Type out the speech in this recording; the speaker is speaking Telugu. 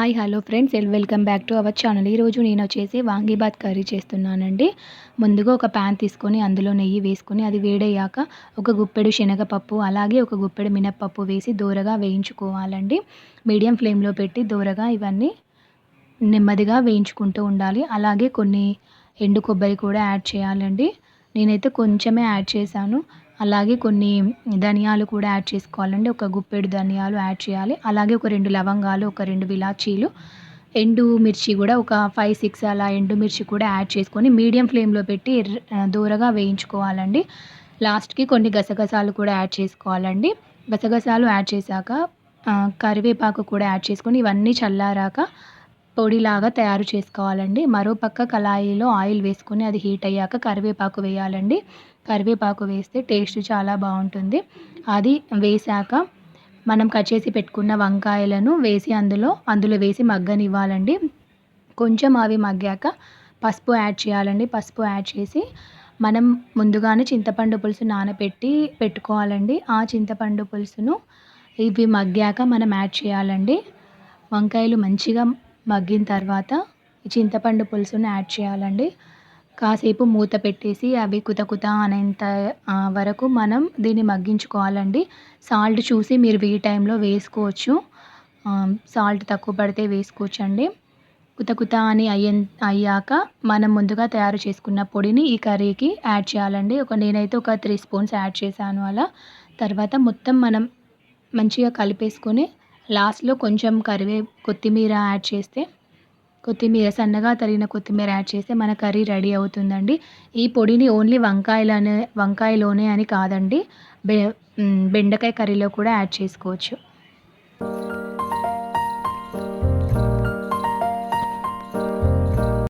Hi hello friends welcome back to our channel. ఈరోజు నేను వచ్చేసి వాంగీబాత్ కర్రీ చేస్తున్నానండి. ముందుగా ఒక ప్యాన్ తీసుకొని అందులో నెయ్యి వేసుకొని అది వేడయ్యాక ఒక గుప్పెడు శనగపప్పు అలాగే ఒక గుప్పెడు మినప్పప్పు వేసి దోరగా వేయించుకోవాలండి. మీడియం ఫ్లేమ్లో పెట్టి దోరగా ఇవన్నీ నెమ్మదిగా వేయించుకుంటూ ఉండాలి. అలాగే కొన్ని ఎండు కొబ్బరి కూడా యాడ్ చేయాలండి. నేనైతే కొంచెమే యాడ్ చేశాను. అలాగే కొన్ని ధనియాలు కూడా యాడ్ చేసుకోవాలండి. ఒక గుప్పెడు ధనియాలు యాడ్ చేయాలి. అలాగే ఒక 2 లవంగాలు, ఒక 2 ఇలాచీలు, ఎండు మిర్చి కూడా ఒక 5, 6 అలా ఎండు మిర్చి కూడా యాడ్ చేసుకొని మీడియం ఫ్లేమ్‌లో పెట్టి దోరగా వేయించుకోవాలండి. లాస్ట్‌కి కొన్ని గసగసాలు కూడా యాడ్ చేసుకోవాలండి. గసగసాలు యాడ్ చేశాక కరివేపాకు కూడా యాడ్ చేసుకొని ఇవన్నీ చల్లారాక పొడిలాగా తయారు చేసుకోవాలండి. మరోపక్క కళాయిలో ఆయిల్ వేసుకొని అది హీట్ అయ్యాక కరివేపాకు వేయాలండి. కరివేపాకు వేస్తే టేస్ట్ చాలా బావుంటుంది. అది వేశాక మనం కట్ చేసి పెట్టుకున్న వంకాయలను వేసి అందులో వేసి మగ్గనివ్వాలండి. కొంచెం అవి మగ్గాక పసుపు యాడ్ చేయాలండి. పసుపు యాడ్ చేసి మనం ముందుగానే చింతపండు పులుసు నానబెట్టి పెట్టుకోవాలండి. ఆ చింతపండు పులుసును ఇవి మగ్గాక మనం యాడ్ చేయాలండి. వంకాయలు మంచిగా మగ్గిన తర్వాత ఈ చింతపండు పులుసుని యాడ్ చేయాలండి. కాసేపు మూత పెట్టేసి అవి కుత అనేంత వరకు మనం దీన్ని మగ్గించుకోవాలండి. సాల్ట్ చూసి మీరు ఈ టైంలో వేసుకోవచ్చు. సాల్ట్ తక్కువ పడితే వేసుకోవచ్చండి. కుత అని అయ్యాక మనం ముందుగా తయారు చేసుకున్న పొడిని ఈ కర్రీకి యాడ్ చేయాలండి. నేనైతే ఒక 3 స్పూన్స్ యాడ్ చేశాను అలా. తర్వాత మొత్తం మనం మంచిగా కలిపేసుకొని లాస్ట్‌లో కొంచెం కొత్తిమీర యాడ్ చేస్తే సన్నగా తరిగిన కొత్తిమీర యాడ్ చేస్తే మన కర్రీ రెడీ అవుతుందండి. ఈ పొడిని ఓన్లీ వంకాయలోనే అని కాదండి. బెండకాయ కర్రీలో కూడా యాడ్ చేసుకోవచ్చు.